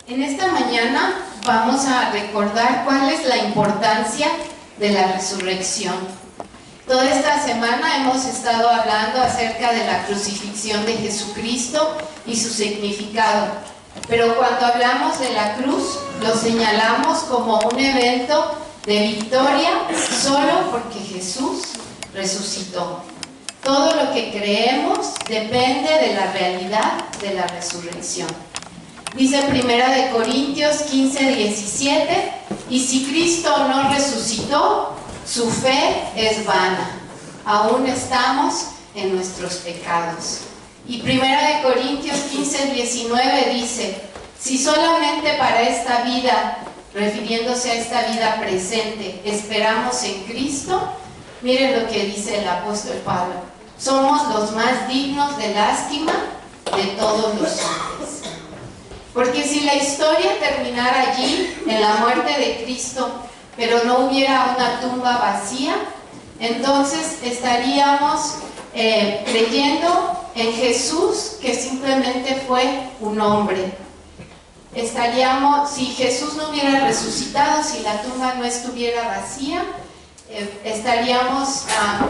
En esta mañana vamos a recordar cuál es la importancia de la resurrección. Toda esta semana hemos estado hablando acerca de la crucifixión de Jesucristo y su significado. Pero cuando hablamos de la cruz, lo señalamos como un evento de victoria solo porque Jesús resucitó. Todo lo que creemos depende de la realidad de la resurrección. Dice 1 Corintios 15:17, y si Cristo no resucitó, su fe es vana, aún estamos en nuestros pecados. Y 1 Corintios 15:19 dice, si solamente para esta vida, refiriéndose a esta vida presente, esperamos en Cristo, miren lo que dice el apóstol Pablo, somos los más dignos de lástima de todos los hombres. Porque si la historia terminara allí, en la muerte de Cristo, pero no hubiera una tumba vacía, entonces estaríamos creyendo en Jesús, que simplemente fue un hombre. Si Jesús no hubiera resucitado, si la tumba no estuviera vacía, estaríamos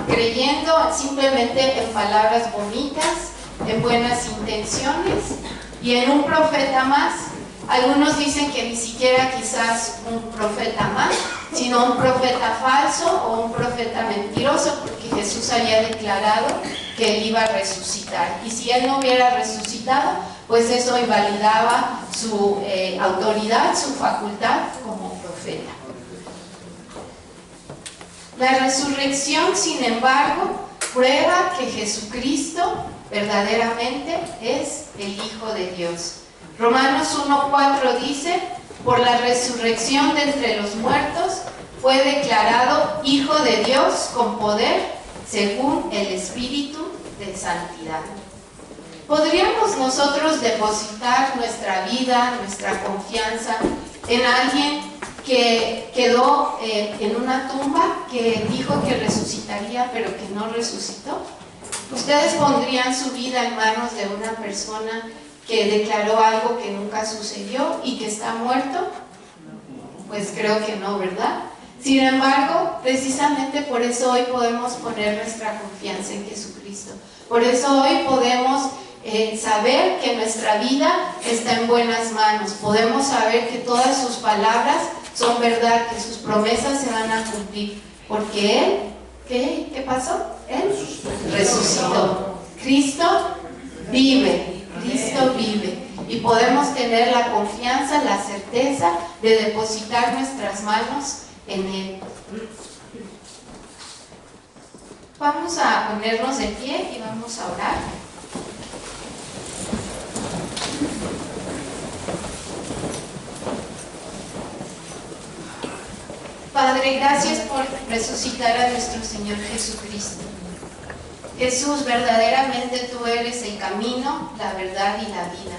creyendo simplemente en palabras bonitas, en buenas intenciones y en un profeta más. Algunos dicen que ni siquiera quizás un profeta más, sino un profeta falso o un profeta mentiroso, porque Jesús había declarado que él iba a resucitar. Y si él no hubiera resucitado, pues eso invalidaba su autoridad, su facultad como profeta. La resurrección, sin embargo, prueba que Jesucristo verdaderamente es el Hijo de Dios. Romanos 1:4 dice, por la resurrección de entre los muertos fue declarado Hijo de Dios con poder según el Espíritu de Santidad. ¿Podríamos nosotros depositar nuestra vida, nuestra confianza en alguien que quedó en una tumba, que dijo que resucitaría pero que no resucitó? ¿Ustedes pondrían su vida en manos de una persona que declaró algo que nunca sucedió y que está muerto? Pues creo que no, ¿verdad? Sin embargo, precisamente por eso hoy podemos poner nuestra confianza en Jesucristo. Por eso hoy podemos saber que nuestra vida está en buenas manos. Podemos saber que todas sus palabras son verdad, que sus promesas se van a cumplir. Porque Él, ¿qué pasó? Él resucitó. Cristo vive. Cristo vive. Y podemos tener la confianza, la certeza de depositar nuestras manos en Él. Vamos a ponernos de pie y vamos a orar. Padre, gracias por resucitar a nuestro Señor Jesucristo. Jesús, verdaderamente tú eres el camino, la verdad y la vida.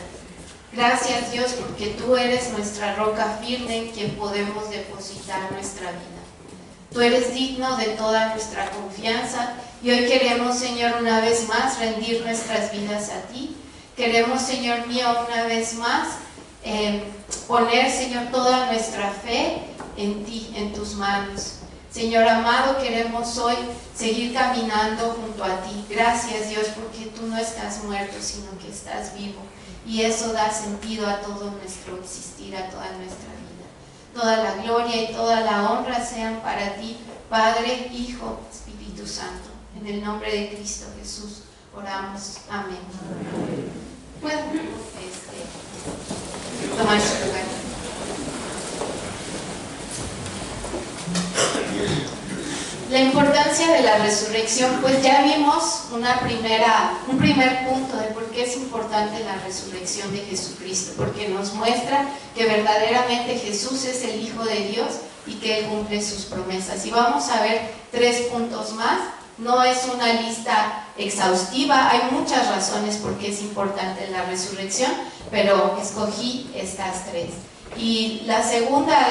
Gracias, Dios, porque tú eres nuestra roca firme en quien podemos depositar nuestra vida. Tú eres digno de toda nuestra confianza y hoy queremos, Señor, una vez más rendir nuestras vidas a ti. Queremos, Señor mío, una vez más poner, Señor, toda nuestra fe en ti, en tus manos. Señor amado, queremos hoy seguir caminando junto a ti. Gracias, Dios, porque tú no estás muerto, sino que estás vivo. Y eso da sentido a todo nuestro existir, a toda nuestra vida. Toda la gloria y toda la honra sean para ti, Padre, Hijo, Espíritu Santo. En el nombre de Cristo Jesús oramos. Amén. Pueden tomar su lugar. La importancia de la resurrección, pues ya vimos un primer punto de por qué es importante la resurrección de Jesucristo, porque nos muestra que verdaderamente Jesús es el Hijo de Dios y que Él cumple sus promesas. Y vamos a ver 3 puntos más. No es una lista exhaustiva, hay muchas razones por qué es importante la resurrección, pero escogí estas 3. Y la segunda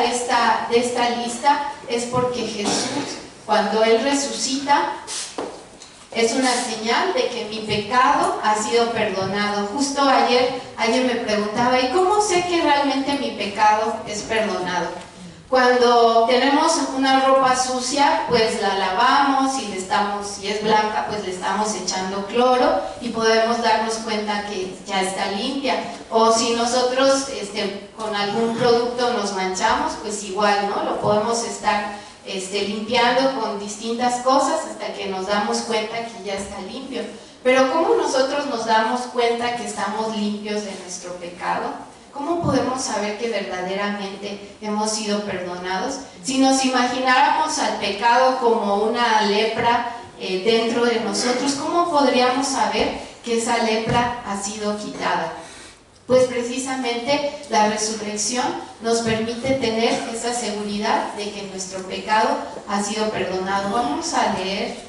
de esta lista es porque Jesús, cuando Él resucita, es una señal de que mi pecado ha sido perdonado. Justo ayer alguien me preguntaba, ¿y cómo sé que realmente mi pecado es perdonado? Cuando tenemos una ropa sucia, pues la lavamos y si es blanca, pues le estamos echando cloro y podemos darnos cuenta que ya está limpia. O si nosotros con algún producto nos manchamos, pues igual, ¿no? Lo podemos estar limpiando con distintas cosas hasta que nos damos cuenta que ya está limpio. Pero ¿cómo nosotros nos damos cuenta que estamos limpios de nuestro pecado? ¿Cómo podemos saber que verdaderamente hemos sido perdonados? Si nos imagináramos al pecado como una lepra dentro de nosotros, ¿cómo podríamos saber que esa lepra ha sido quitada? Pues precisamente la resurrección nos permite tener esa seguridad de que nuestro pecado ha sido perdonado. Vamos a leer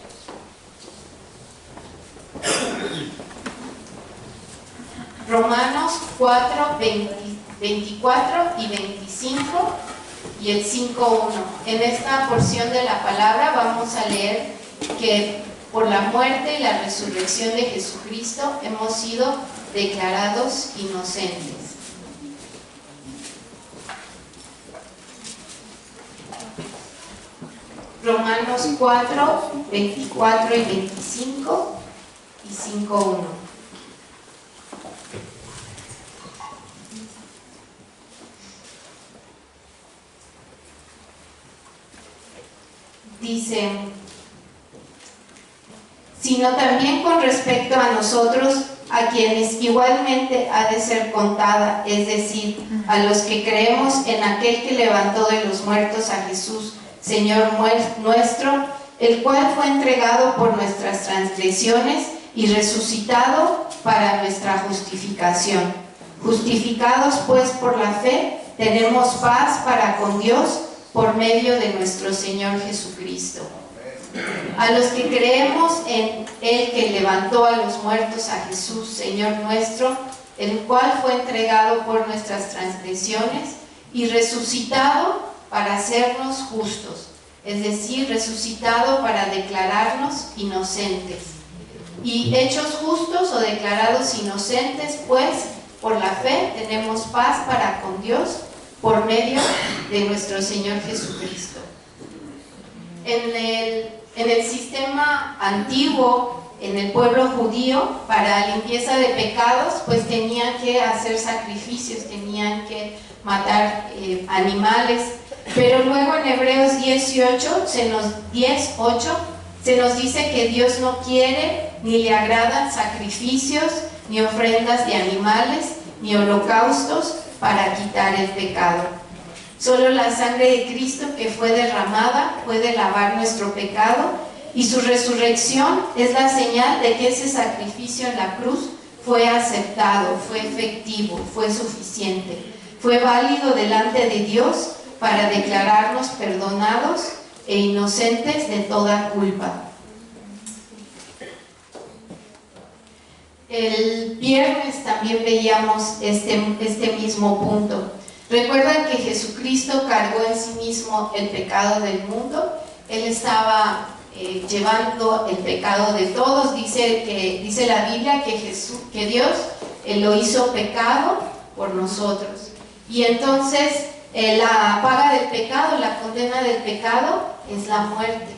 Romanos 4, 24 y 25 y el 5:1. En esta porción de la palabra vamos a leer que por la muerte y la resurrección de Jesucristo hemos sido declarados inocentes. Romanos 4, 24 y 25 y 5:1. Dice, sino también con respecto a nosotros, a quienes igualmente ha de ser contada, es decir, a los que creemos en aquel que levantó de los muertos a Jesús, Señor nuestro, el cual fue entregado por nuestras transgresiones y resucitado para nuestra justificación. Justificados pues por la fe, tenemos paz para con Dios por medio de nuestro Señor Jesucristo. A los que creemos en el que levantó a los muertos a Jesús, Señor nuestro, el cual fue entregado por nuestras transgresiones y resucitado para hacernos justos, es decir, resucitado para declararnos inocentes. Y hechos justos o declarados inocentes, pues, por la fe tenemos paz para con Dios por medio de nuestro Señor Jesucristo. En el sistema antiguo, en el pueblo judío, para limpieza de pecados, pues tenían que hacer sacrificios, tenían que matar animales. Pero luego en Hebreos 10:8 se nos dice que Dios no quiere ni le agradan sacrificios, ni ofrendas de animales, ni holocaustos para quitar el pecado. Solo la sangre de Cristo que fue derramada puede lavar nuestro pecado, y su resurrección es la señal de que ese sacrificio en la cruz fue aceptado, fue efectivo, fue suficiente, fue válido delante de Dios para declararnos perdonados e inocentes de toda culpa. El viernes también veíamos este mismo punto. Recuerdan que Jesucristo cargó en sí mismo el pecado del mundo. Él estaba llevando el pecado de todos. Dice la Biblia que Dios lo hizo pecado por nosotros. Y entonces la paga del pecado, la condena del pecado es la muerte.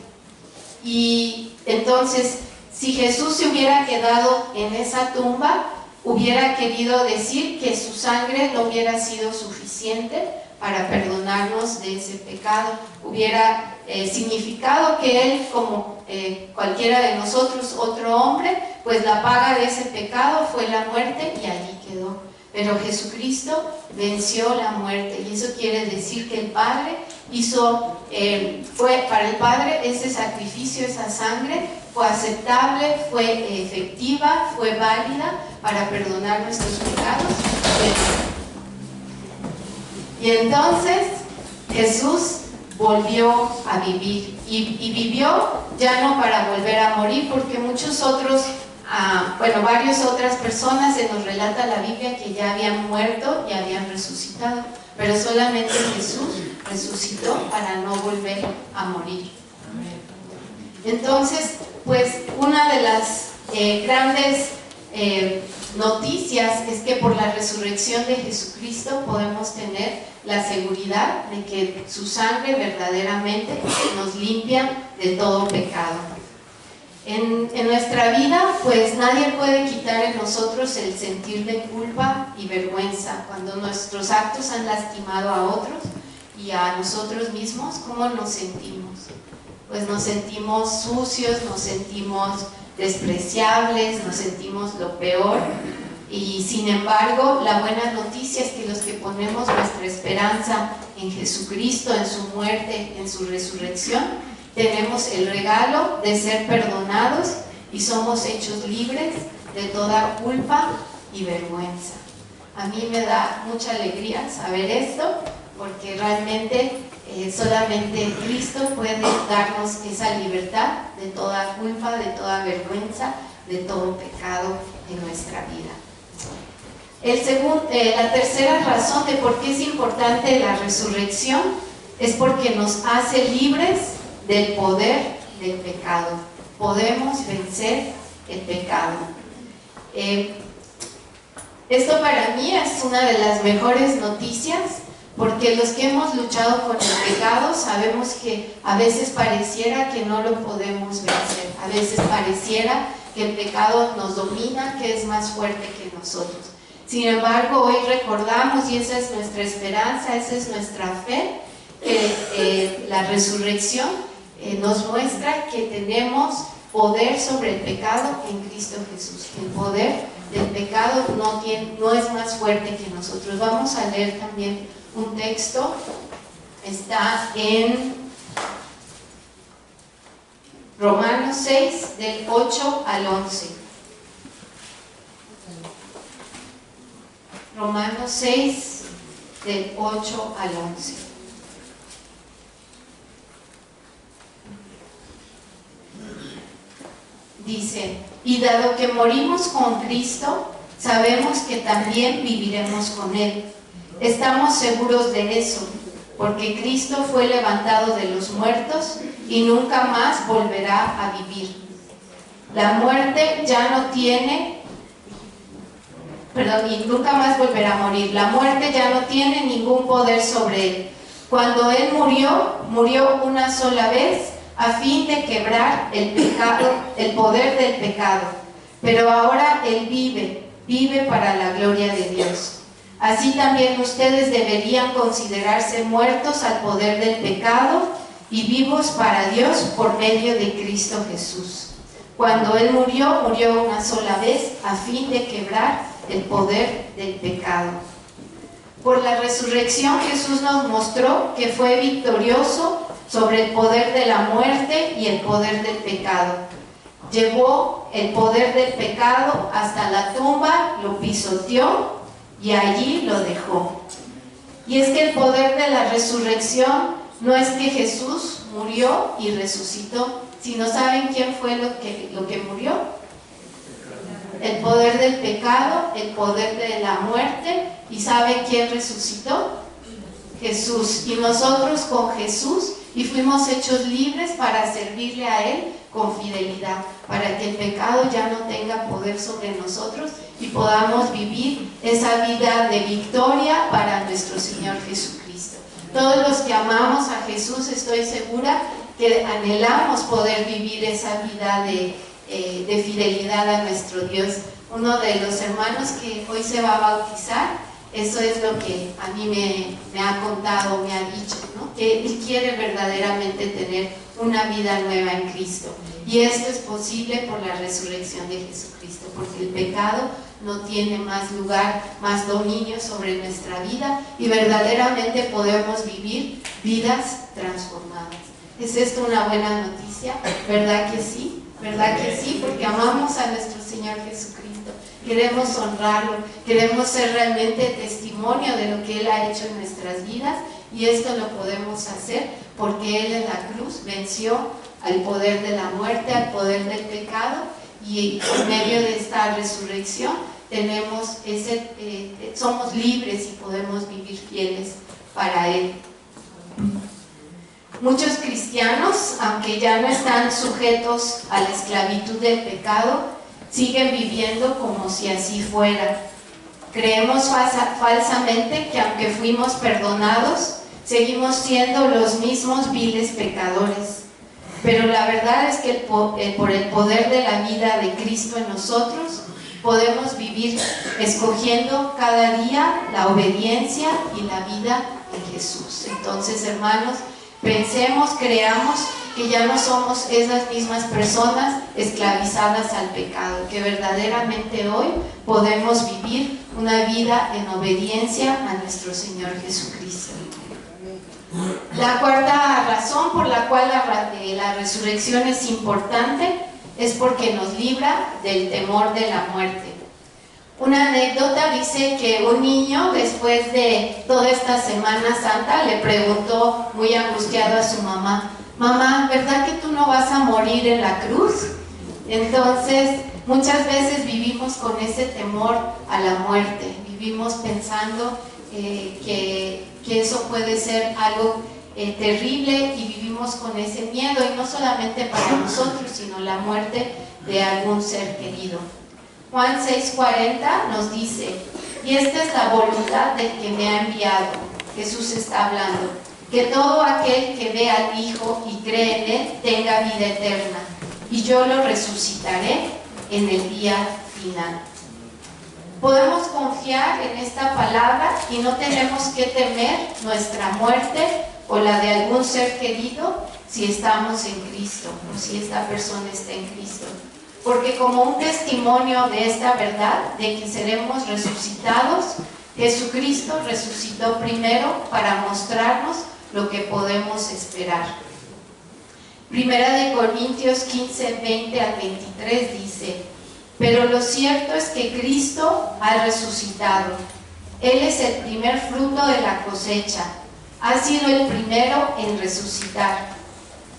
Y entonces, si Jesús se hubiera quedado en esa tumba, hubiera querido decir que su sangre no hubiera sido suficiente para perdonarnos de ese pecado. Hubiera significado que Él, como cualquiera de nosotros, otro hombre, pues la paga de ese pecado fue la muerte y allí quedó. Pero Jesucristo venció la muerte, y eso quiere decir que el Padre fue para el Padre ese sacrificio, esa sangre fue aceptable, fue efectiva, fue válida para perdonar nuestros pecados. Y entonces Jesús volvió a vivir, y vivió ya no para volver a morir, porque varias otras personas, se nos relata la Biblia que ya habían muerto y habían resucitado, pero solamente Jesús resucitó para no volver a morir. Entonces, pues una de las grandes noticias es que por la resurrección de Jesucristo podemos tener la seguridad de que su sangre verdaderamente nos limpia de todo pecado. En nuestra vida, pues nadie puede quitar en nosotros el sentir de culpa y vergüenza cuando nuestros actos han lastimado a otros y a nosotros mismos. ¿Cómo nos sentimos? Pues nos sentimos sucios, nos sentimos despreciables, nos sentimos lo peor. Y sin embargo, la buena noticia es que los que ponemos nuestra esperanza en Jesucristo, en su muerte, en su resurrección, tenemos el regalo de ser perdonados y somos hechos libres de toda culpa y vergüenza. A mí me da mucha alegría saber esto, porque realmente solamente Cristo puede darnos esa libertad de toda culpa, de toda vergüenza, de todo pecado en nuestra vida. La tercera razón de por qué es importante la resurrección es porque nos hace libres del poder del pecado. Podemos vencer el pecado. Esto para mí es una de las mejores noticias, porque los que hemos luchado con el pecado sabemos que a veces pareciera que no lo podemos vencer, a veces pareciera que el pecado nos domina, que es más fuerte que nosotros. Sin embargo, hoy recordamos, y esa es nuestra esperanza, esa es nuestra fe, que la resurrección nos muestra que tenemos poder sobre el pecado en Cristo Jesús. El poder del pecado no es más fuerte que nosotros. Vamos a leer también un texto, está en Romanos 6, del 8 al 11. Romanos 6, del 8 al 11. Dice: y dado que morimos con Cristo, sabemos que también viviremos con Él. Estamos seguros de eso, porque Cristo fue levantado de los muertos y nunca más volverá a vivir. La muerte ya no tiene, y nunca más volverá a morir. La muerte ya no tiene ningún poder sobre Él. Cuando Él murió una sola vez a fin de quebrar el pecado, el poder del pecado. Pero ahora Él vive para la gloria de Dios. Así también ustedes deberían considerarse muertos al poder del pecado y vivos para Dios por medio de Cristo Jesús. Cuando Él murió una sola vez a fin de quebrar el poder del pecado. Por la resurrección Jesús nos mostró que fue victorioso sobre el poder de la muerte y el poder del pecado. Llevó el poder del pecado hasta la tumba, lo pisoteó y allí lo dejó. Y es que el poder de la resurrección no es que Jesús murió y resucitó, sino ¿saben quién fue lo que murió? El poder del pecado, el poder de la muerte. ¿Y saben quién resucitó? Jesús. Y nosotros con Jesús y fuimos hechos libres para servirle a Él con fidelidad, para que el pecado ya no tenga poder sobre nosotros y podamos vivir esa vida de victoria para nuestro Señor Jesucristo. Todos los que amamos a Jesús, estoy segura que anhelamos poder vivir esa vida de fidelidad a nuestro Dios. Uno de los hermanos que hoy se va a bautizar, eso es lo que a mí me ha contado, me ha dicho, ¿no? Que él quiere verdaderamente tener una vida nueva en Cristo. Y esto es posible por la resurrección de Jesucristo, porque el pecado no tiene más lugar, más dominio sobre nuestra vida y verdaderamente podemos vivir vidas transformadas. ¿Es esto una buena noticia? ¿Verdad que sí? ¿Verdad que sí? Porque amamos a nuestro Señor Jesucristo, queremos honrarlo, queremos ser realmente testimonio de lo que Él ha hecho en nuestras vidas, y esto lo podemos hacer porque Él en la cruz venció al poder de la muerte, al poder del pecado, y en medio de esta resurrección tenemos somos libres y podemos vivir fieles para Él. Muchos cristianos, aunque ya no están sujetos a la esclavitud del pecado, siguen viviendo como si así fuera. Creemos falsamente que aunque fuimos perdonados, seguimos siendo los mismos viles pecadores. Pero la verdad es que por el poder de la vida de Cristo en nosotros, podemos vivir escogiendo cada día la obediencia y la vida en Jesús. Entonces, hermanos, pensemos, creamos que ya no somos esas mismas personas esclavizadas al pecado, que verdaderamente hoy podemos vivir una vida en obediencia a nuestro Señor Jesucristo. La cuarta razón por la cual la resurrección es importante es porque nos libra del temor de la muerte. Una anécdota dice que un niño, después de toda esta Semana Santa, le preguntó muy angustiado a su mamá: mamá, ¿verdad que tú no vas a morir en la cruz? Entonces, muchas veces vivimos con ese temor a la muerte, vivimos pensando que eso puede ser algo terrible, y vivimos con ese miedo, y no solamente para nosotros, sino la muerte de algún ser querido. Juan 6:40 nos dice: y esta es la voluntad del que me ha enviado. Jesús está hablando, que todo aquel que ve al Hijo y cree en Él tenga vida eterna, y yo lo resucitaré en el día final. Podemos confiar en esta palabra y no tenemos que temer nuestra muerte o la de algún ser querido si estamos en Cristo, o si esta persona está en Cristo. Porque como un testimonio de esta verdad, de que seremos resucitados, Jesucristo resucitó primero para mostrarnos lo que podemos esperar. Primera de Corintios 15, 20 al 23 dice: pero lo cierto es que Cristo ha resucitado. Él es el primer fruto de la cosecha. Ha sido el primero en resucitar.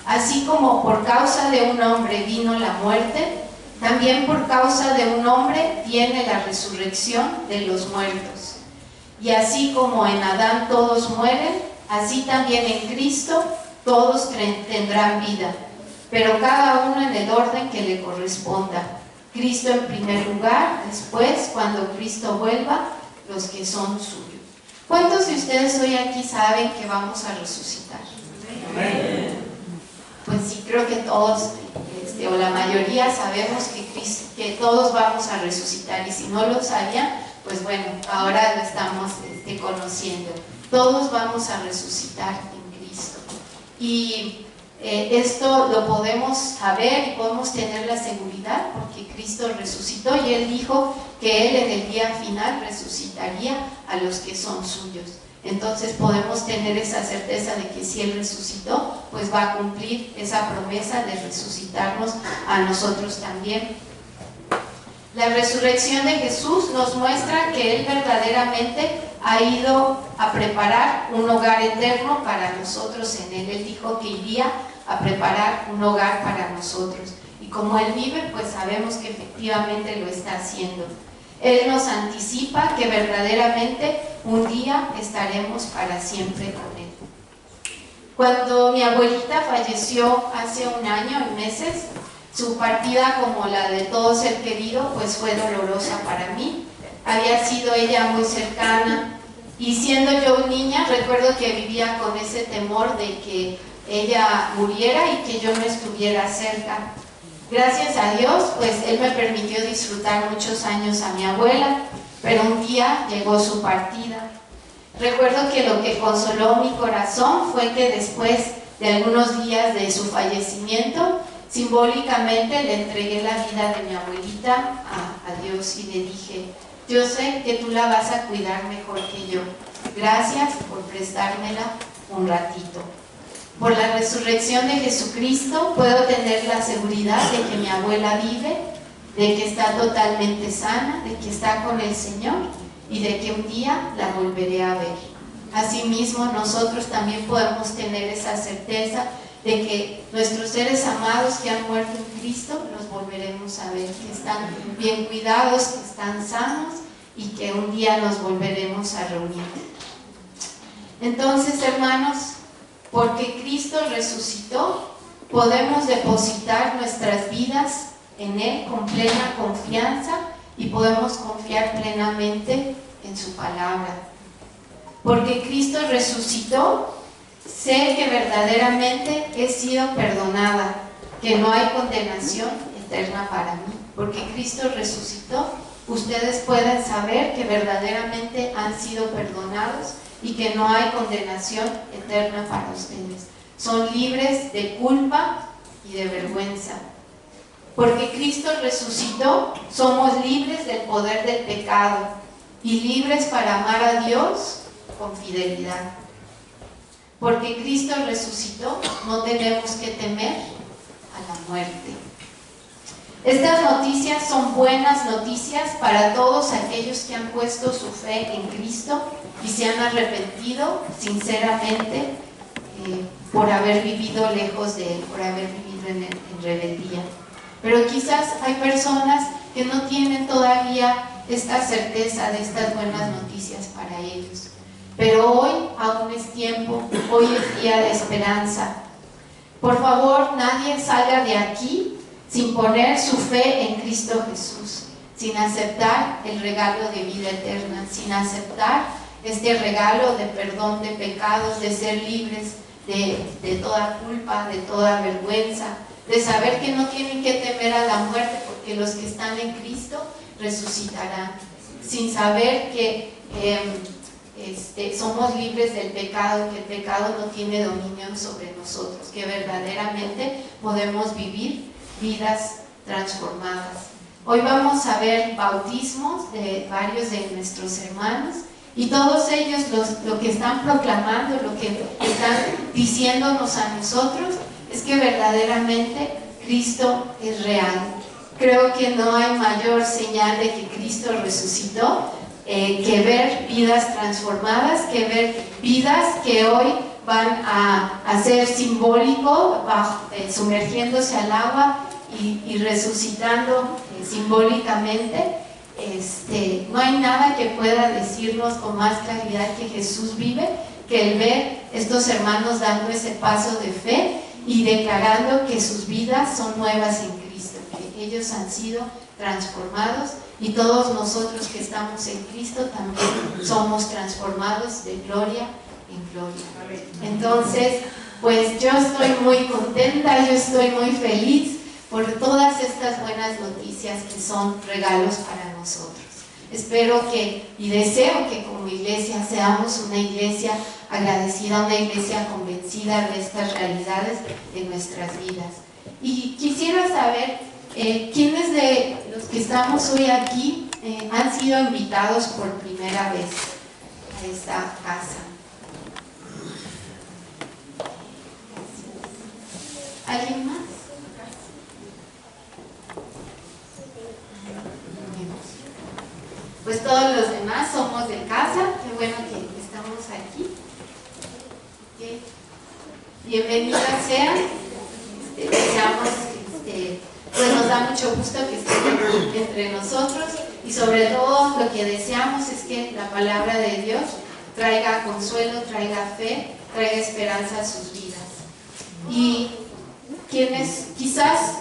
Así como por causa de un hombre vino la muerte, también por causa de un hombre viene la resurrección de los muertos. Y así como en Adán todos mueren, así también en Cristo todos tendrán vida, pero cada uno en el orden que le corresponda. Cristo en primer lugar, después, cuando Cristo vuelva, los que son suyos. ¿Cuántos de ustedes hoy aquí saben que vamos a resucitar? Amén. Pues sí, creo que todos, o la mayoría, sabemos que todos vamos a resucitar, y si no lo sabían, pues bueno, ahora lo estamos conociendo. Todos vamos a resucitar en Cristo. Y esto lo podemos saber y podemos tener la seguridad porque Cristo resucitó, y Él dijo que Él en el día final resucitaría a los que son suyos. Entonces podemos tener esa certeza de que si Él resucitó, pues va a cumplir esa promesa de resucitarnos a nosotros también. La resurrección de Jesús nos muestra que Él verdaderamente ha ido a preparar un hogar eterno para nosotros en Él. Él dijo que iría a preparar un hogar para nosotros, y como Él vive, pues sabemos que efectivamente lo está haciendo. Él nos anticipa que verdaderamente un día estaremos para siempre con Él. Cuando mi abuelita falleció hace un año y meses, su partida, como la de todo ser querido, pues fue dolorosa para mí. Había sido ella muy cercana, y siendo yo niña, recuerdo que vivía con ese temor de que ella muriera y que yo no estuviera cerca. Gracias a Dios, pues Él me permitió disfrutar muchos años a mi abuela, pero un día llegó su partida. Recuerdo que lo que consoló mi corazón fue que después de algunos días de su fallecimiento, simbólicamente le entregué la vida de mi abuelita a Dios, y le dije: yo sé que tú la vas a cuidar mejor que yo. Gracias por prestármela un ratito. Por la resurrección de Jesucristo puedo tener la seguridad de que mi abuela vive, de que está totalmente sana, de que está con el Señor, y de que un día la volveré a ver. Asimismo, nosotros también podemos tener esa certeza de que nuestros seres amados que han muerto en Cristo los volveremos a ver, que están bien cuidados, que están sanos, y que un día nos volveremos a reunir. Entonces, hermanos, porque Cristo resucitó, podemos depositar nuestras vidas en Él con plena confianza y podemos confiar plenamente en su palabra. Porque Cristo resucitó, sé que verdaderamente he sido perdonada, que no hay condenación eterna para mí. Porque Cristo resucitó, ustedes pueden saber que verdaderamente han sido perdonados y que no hay condenación eterna para ustedes. Son libres de culpa y de vergüenza. Porque Cristo resucitó, somos libres del poder del pecado y libres para amar a Dios con fidelidad. Porque Cristo resucitó, no tenemos que temer a la muerte. Estas noticias son buenas noticias para todos aquellos que han puesto su fe en Cristo y se han arrepentido sinceramente por haber vivido lejos de Él, por haber vivido en rebeldía. Pero quizás hay personas que no tienen todavía esta certeza de estas buenas noticias para ellos. Pero hoy aún es tiempo, hoy es día de esperanza. Por favor, nadie salga de aquí sin poner su fe en Cristo Jesús, sin aceptar el regalo de vida eterna, sin aceptar este regalo de perdón de pecados, de ser libres de toda culpa, de toda vergüenza, de saber que no tienen que temer a la muerte porque los que están en Cristo resucitarán, sin saber que somos libres del pecado, que el pecado no tiene dominio sobre nosotros, que verdaderamente podemos vivir vidas transformadas. Hoy vamos a ver bautismos de varios de nuestros hermanos y todos ellos lo que están proclamando, lo que están diciéndonos a nosotros es que verdaderamente Cristo es real. Creo que no hay mayor señal de que Cristo resucitó que ver vidas transformadas, que ver vidas que hoy van a ser simbólico, sumergiéndose al agua y resucitando simbólicamente. No hay nada que pueda decirnos con más claridad que Jesús vive, que el ver estos hermanos dando ese paso de fe y declarando que sus vidas son nuevas en Cristo, que ellos han sido transformados y todos nosotros que estamos en Cristo también somos transformados de gloria en gloria. Entonces, pues yo estoy muy contenta, yo estoy muy feliz por todas estas buenas noticias que son regalos para nosotros. Espero y deseo que como iglesia seamos una iglesia agradecida, una iglesia convencida de estas realidades de nuestras vidas. Y quisiera saber quiénes de los que estamos hoy aquí han sido invitados por primera vez a esta casa. ¿Alguien más? Pues todos los demás somos de casa, qué bueno que estamos aquí. Bienvenidas sean, deseamos, pues nos da mucho gusto que estén entre nosotros y sobre todo lo que deseamos es que la palabra de Dios traiga consuelo, traiga fe, traiga esperanza a sus vidas. Y quienes quizás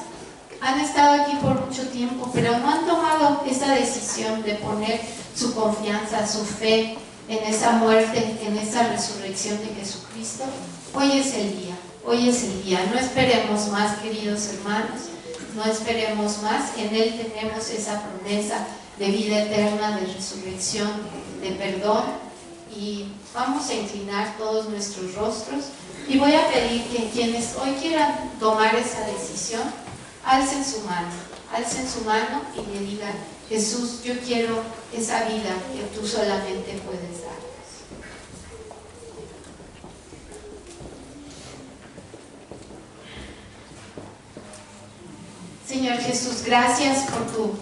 han estado aquí por mucho tiempo, pero no han tomado esa decisión de poner su confianza, su fe en esa muerte, en esa resurrección de Jesucristo, hoy es el día, hoy es el día. No esperemos más, queridos hermanos, no esperemos más. En Él tenemos esa promesa de vida eterna, de resurrección, de perdón, y vamos a inclinar todos nuestros rostros y voy a pedir que quienes hoy quieran tomar esa decisión, alcen su mano y le digan: Jesús, yo quiero esa vida que tú solamente puedes dar. Señor Jesús, gracias por tu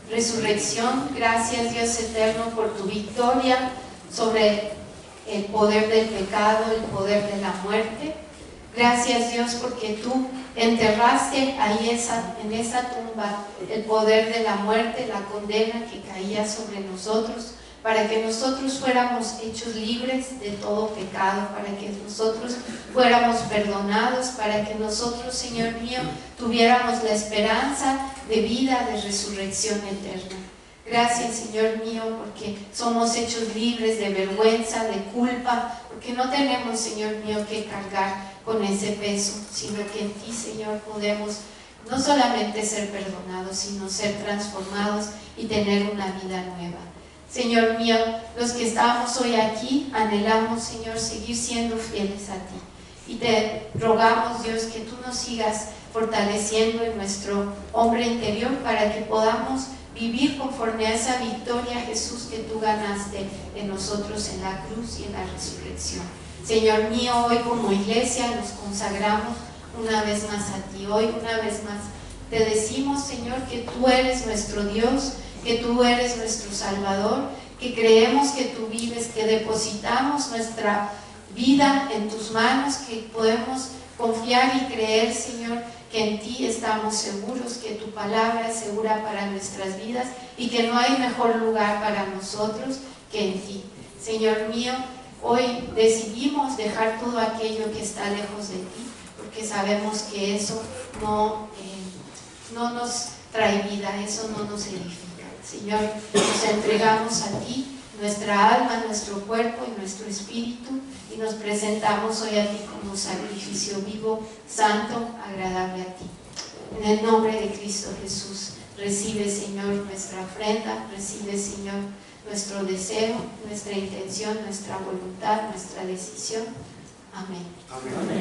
resurrección, gracias Dios eterno por tu victoria sobre el poder del pecado, el poder de la muerte. Gracias Dios porque tú enterraste ahí en esa tumba el poder de la muerte, la condena que caía sobre nosotros, para que nosotros fuéramos hechos libres de todo pecado, para que nosotros fuéramos perdonados, para que nosotros, Señor mío, tuviéramos la esperanza de vida, de resurrección eterna. Gracias, Señor mío, porque somos hechos libres de vergüenza, de culpa, porque no tenemos, Señor mío, que cargar con ese peso, sino que en ti, Señor, podemos no solamente ser perdonados, sino ser transformados y tener una vida nueva. Señor mío, los que estamos hoy aquí, anhelamos, Señor, seguir siendo fieles a ti. Y te rogamos, Dios, que tú nos sigas fortaleciendo en nuestro hombre interior para que podamos vivir conforme a esa victoria, Jesús, que tú ganaste en nosotros en la cruz y en la resurrección. Señor mío, hoy como iglesia nos consagramos una vez más a ti. Hoy una vez más te decimos, Señor, que tú eres nuestro Dios, que tú eres nuestro Salvador, que creemos que tú vives, que depositamos nuestra vida en tus manos, que podemos confiar y creer, Señor, que en ti estamos seguros, que tu palabra es segura para nuestras vidas y que no hay mejor lugar para nosotros que en ti. Señor mío, hoy decidimos dejar todo aquello que está lejos de ti, porque sabemos que eso no nos trae vida, eso no nos edifica. Señor, nos entregamos a ti, nuestra alma, nuestro cuerpo y nuestro espíritu, y nos presentamos hoy a ti como sacrificio vivo, santo, agradable a ti. En el nombre de Cristo Jesús, recibe, Señor, nuestra ofrenda, recibe, Señor, nuestro deseo, nuestra intención, nuestra voluntad, nuestra decisión. Amén. Amén.